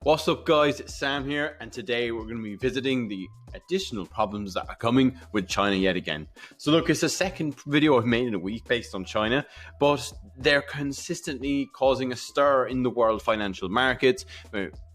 What's up guys, it's Sam here, and today we're going to be visiting the additional problems that are coming with China yet again. So look, it's the second video I've made in a week based on China, but they're consistently causing a stir in the world financial markets,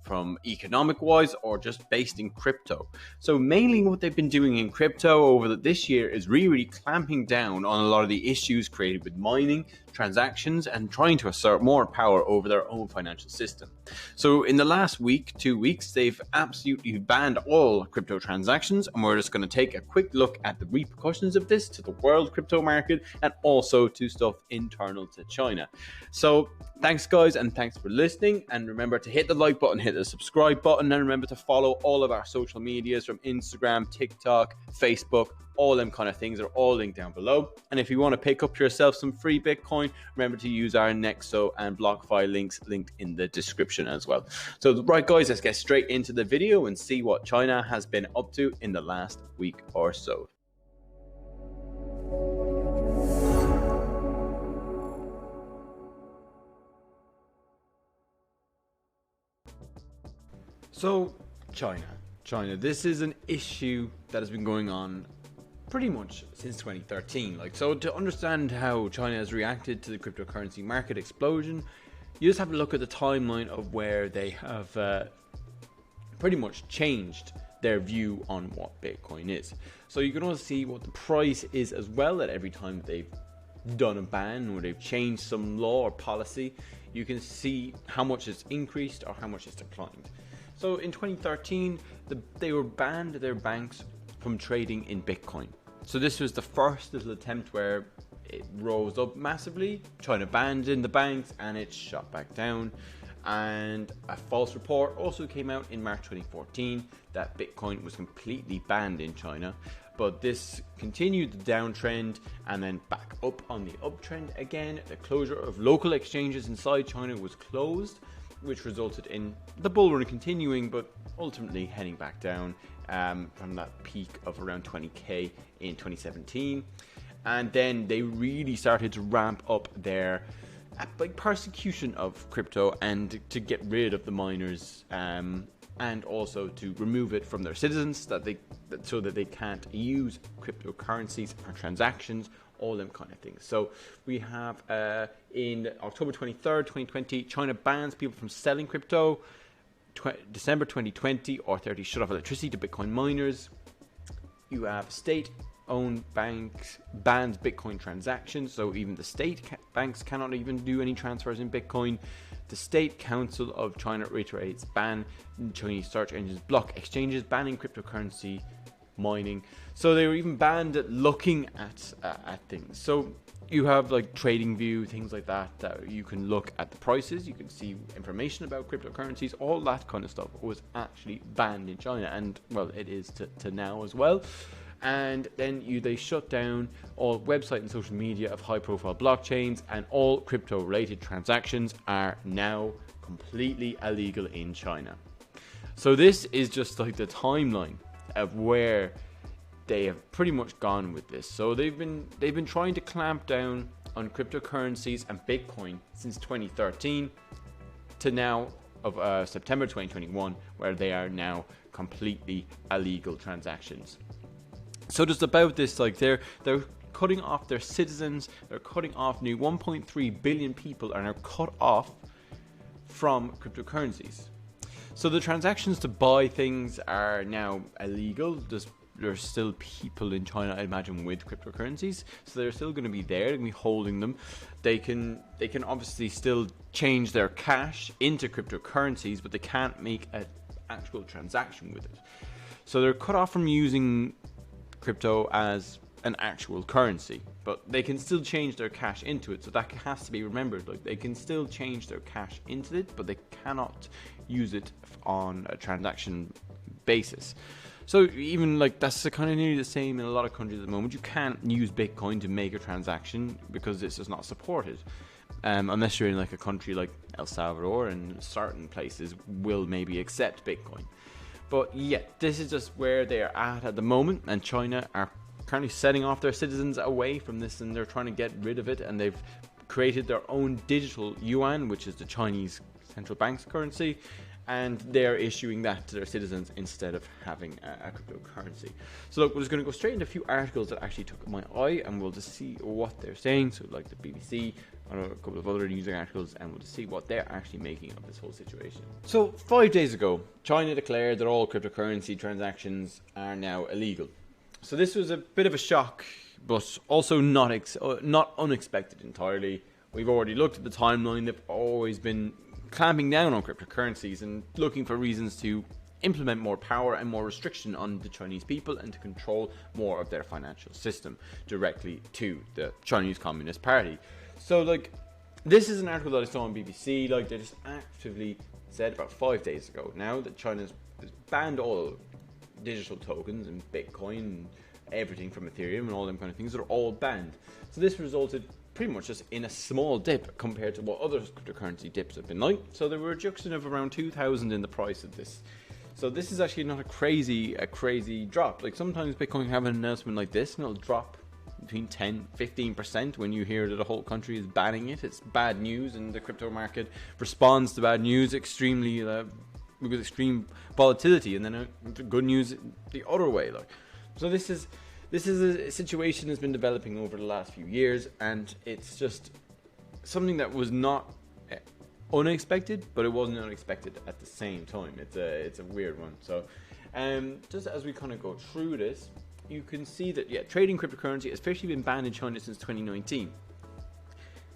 from economic wise or just based in crypto. So mainly what they've been doing in crypto over this year is really clamping down on a lot of the issues created with mining, transactions, and trying to assert more power over their own financial system. So in the last week, 2 weeks, they've absolutely banned all crypto transactions, and we're just going to take a quick look at the repercussions of this to the world crypto market and also to stuff internal to China. So thanks guys, and thanks for listening, and remember to hit the like button, hit the subscribe button, and remember to follow all of our social medias from Instagram, TikTok, Facebook. All them kind of things are all linked down below. And if you want to pick up yourself some free Bitcoin, remember to use our Nexo and BlockFi links linked in the description as well. So right guys, let's get straight into the video and see what China has been up to in the last week or so. So China, this is an issue that has been going on pretty much since 2013. So to understand how China has reacted to the cryptocurrency market explosion, you just have to look at the timeline of where they have pretty much changed their view on what Bitcoin is. So you can also see what the price is as well at every time they've done a ban or they've changed some law or policy. You can see how much it's increased or how much it's declined. So in 2013, they were banned their banks from trading in Bitcoin. So this was the first little attempt where it rose up massively. China banned in the banks and it shot back down. And a false report also came out in March 2014 that Bitcoin was completely banned in China. But this continued the downtrend and then back up on the uptrend again. The closure of local exchanges inside China was closed, which resulted in the bull run continuing, but ultimately heading back down from that peak of around 20k in 2017. And then they really started to ramp up their persecution of crypto and to get rid of the miners, and also to remove it from their citizens so that they can't use cryptocurrencies for transactions, all them kind of things. So we have in October 23rd, 2020, China bans people from selling crypto. December 2020, Authority shut off electricity to Bitcoin miners. You have state-owned banks bans Bitcoin transactions, so even the state banks cannot even do any transfers in Bitcoin. The State Council of China reiterates ban Chinese search engines block exchanges banning cryptocurrency mining. So they were even banned at looking at things. So you have trading view, things like that you can look at the prices, you can see information about cryptocurrencies, all that kind of stuff was actually banned in China, and well, it is to now as well. And then they shut down all website and social media of high profile blockchains, and all crypto related transactions are now completely illegal in China. So this is just the timeline of where they have pretty much gone with this. So they've been trying to clamp down on cryptocurrencies and Bitcoin since 2013 to now of September 2021, where they are now completely illegal transactions. So just about this, they're cutting off their citizens, they're cutting off new 1.3 billion people are now cut off from cryptocurrencies. So the transactions to buy things are now illegal. There's still people in China, I imagine, with cryptocurrencies, so they're still going to be there, they're going to be holding them. They can obviously still change their cash into cryptocurrencies, but they can't make an actual transaction with it. So they're cut off from using crypto as an actual currency, but they can still change their cash into it. So that has to be remembered. They can still change their cash into it, but they cannot use it on a transaction basis. So even that's kind of nearly the same in a lot of countries at the moment. You can't use Bitcoin to make a transaction because this is not supported, unless you're in a country like El Salvador, and certain places will maybe accept Bitcoin. But yeah, this is just where they are at the moment, and China are currently setting off their citizens away from this, and they're trying to get rid of it, and they've created their own digital yuan, which is the Chinese central bank's currency, and they're issuing that to their citizens instead of having a cryptocurrency. So look, we're just going to go straight into a few articles that actually took my eye, and we'll just see what they're saying. So like the BBC, and a couple of other news articles, and we'll just see what they're actually making of this whole situation. So 5 days ago, China declared that all cryptocurrency transactions are now illegal. So this was a bit of a shock, but also not unexpected entirely. We've already looked at the timeline. They've always been clamping down on cryptocurrencies and looking for reasons to implement more power and more restriction on the Chinese people and to control more of their financial system directly to the Chinese Communist Party. So like, this is an article that I saw on BBC. Like, they just actively said about 5 days ago now that China's banned all digital tokens and Bitcoin and everything from Ethereum and all them kind of things are all banned. So this resulted pretty much just in a small dip compared to what other cryptocurrency dips have been like. So there were a reduction of around 2,000 in the price of this. So this is actually not a crazy drop. Like, sometimes Bitcoin have an announcement like this and it'll drop between 10-15% when you hear that a whole country is banning it. It's bad news, and the crypto market responds to bad news extremely with extreme volatility, and then good news the other way. Like, so this is a situation that's been developing over the last few years, and it's just something that was not unexpected, but it wasn't unexpected at the same time. It's a weird one. So just as we kind of go through this, you can see that trading cryptocurrency has officially been banned in China since 2019.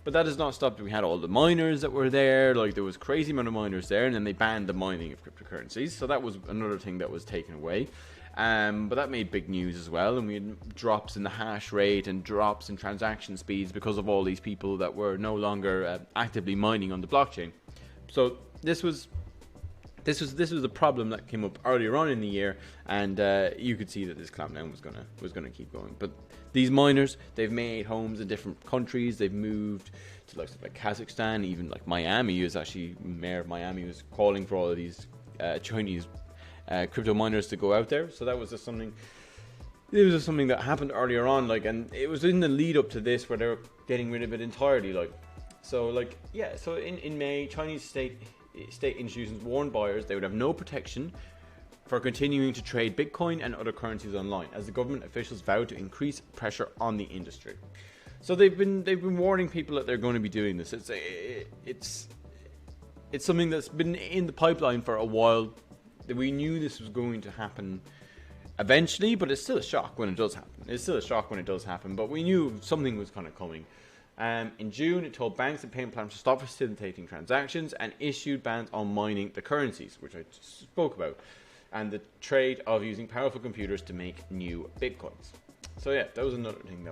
But that has not stopped. We had all the miners that were there, like there was crazy amount of miners there, and then they banned the mining of cryptocurrencies. So that was another thing that was taken away. But that made big news as well, and we had drops in the hash rate and drops in transaction speeds because of all these people that were no longer actively mining on the blockchain. So this was a problem that came up earlier on in the year, and you could see that this clampdown was gonna keep going. But these miners, they've made homes in different countries. They've moved to like Kazakhstan, even like Miami. Mayor of Miami was calling for all of these Chinese crypto miners to go out there. So that was just something. It was just something that happened earlier on, like, and it was in the lead up to this where they were getting rid of it entirely, like. So like, yeah. So in May, Chinese state institutions warned buyers they would have no protection for continuing to trade Bitcoin and other currencies online, as the government officials vowed to increase pressure on the industry. So they've been warning people that they're going to be doing this. It's something that's been in the pipeline for a while. That we knew this was going to happen eventually, but it's still a shock when it does happen. But we knew something was kind of coming. In June, it told banks and payment platforms to stop facilitating transactions and issued bans on mining the currencies, which I spoke about, and the trade of using powerful computers to make new Bitcoins. So yeah, that was another thing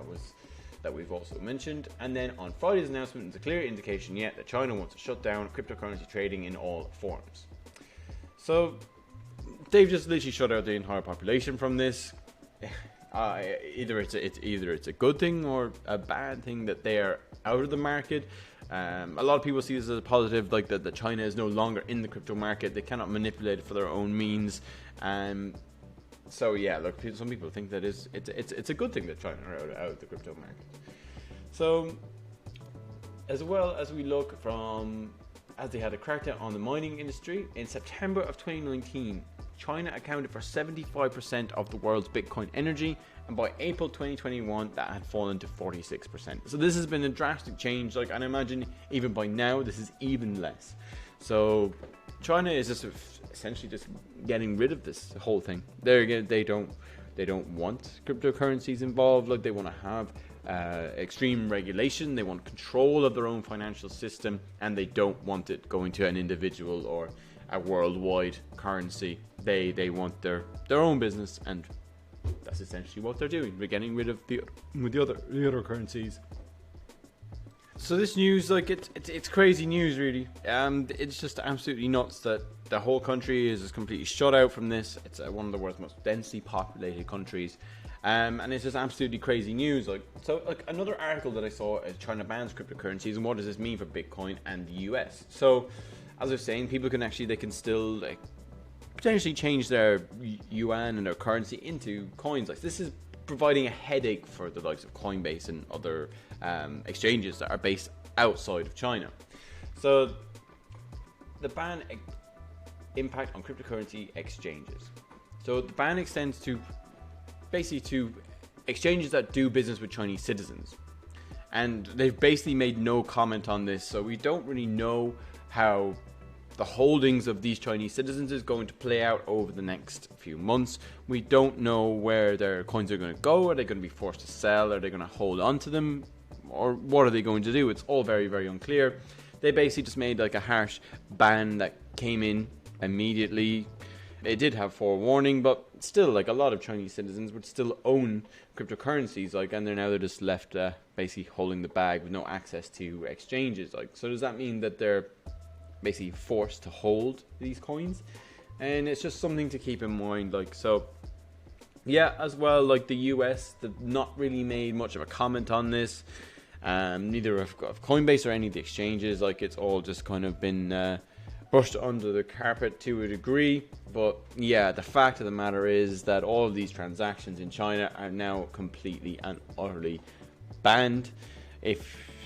that we've also mentioned. And then on Friday's announcement, it's a clear indication yet that China wants to shut down cryptocurrency trading in all forms. So they've just literally shut out the entire population from this. Either it's a good thing or a bad thing that they are out of the market. A lot of people see this as a positive, like that China is no longer in the crypto market. They cannot manipulate it for their own means. So yeah, look, some people think that it's a good thing that China are out of the crypto market. So as well as we look as they had a crackdown on the mining industry in September of 2019. China accounted for 75% of the world's Bitcoin energy, and by April 2021, that had fallen to 46%. So this has been a drastic change, and I imagine even by now, this is even less. So China is just essentially just getting rid of this whole thing. They don't want cryptocurrencies involved. Like, they want to have extreme regulation. They want control of their own financial system, and they don't want it going to an individual or a worldwide currency. They want their own business, and that's essentially what they're doing. They're getting rid of the other currencies. So this news, it's crazy news, really. It's just absolutely nuts that the whole country is just completely shut out from this. It's one of the world's most densely populated countries, and it's just absolutely crazy news. Another article that I saw is China bans cryptocurrencies, and what does this mean for Bitcoin and the US? So, as I was saying, people can still potentially change their yuan and their currency into coins. This is providing a headache for the likes of Coinbase and other exchanges that are based outside of China. So the ban impact on cryptocurrency exchanges. So the ban extends to basically to exchanges that do business with Chinese citizens. And they've basically made no comment on this, so we don't really know how the holdings of these Chinese citizens is going to play out over the next few months. We don't know where their coins are going to go. Are they going to be forced to sell? Are they going to hold on to them? Or what are they going to do? It's all very, very unclear. They basically just made like a harsh ban that came in immediately. It did have forewarning, but still, like, a lot of Chinese citizens would still own cryptocurrencies, like, and they're just left basically holding the bag with no access to exchanges. Like, so does that mean that they're basically forced to hold these coins? And it's just something to keep in mind. Like, so yeah, as well, like the US, they've not really made much of a comment on this. Neither of Coinbase or any of the exchanges. Like, it's all just kind of been brushed under the carpet to a degree. But yeah, the fact of the matter is that all of these transactions in China are now completely and utterly banned.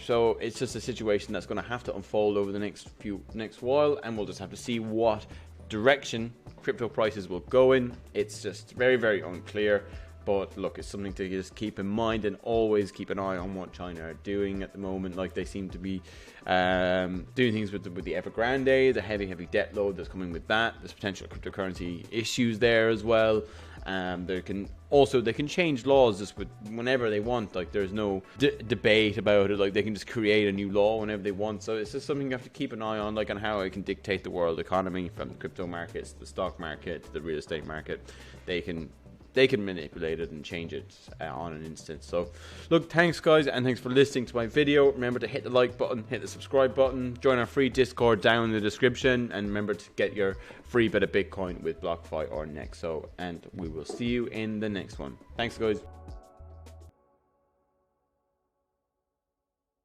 So it's just a situation that's going to have to unfold over the next while, and we'll just have to see what direction crypto prices will go in. It's just very, very unclear. But look, it's something to just keep in mind, and always keep an eye on what China are doing at the moment. Like, they seem to be doing things with the Evergrande, the heavy debt load that's coming with that. There's potential cryptocurrency issues there as well. They can change laws just whenever they want. Like, there's no debate about it. Like, they can just create a new law whenever they want. So it's just something you have to keep an eye on, like, on how it can dictate the world economy, from the crypto markets, the stock market, to the real estate market. They can manipulate it and change it on an instant. So look, thanks guys, and thanks for listening to my video. Remember to hit the like button, hit the subscribe button, join our free Discord down in the description, and remember to get your free bit of Bitcoin with BlockFi or Nexo, and we will see you in the next one. Thanks guys.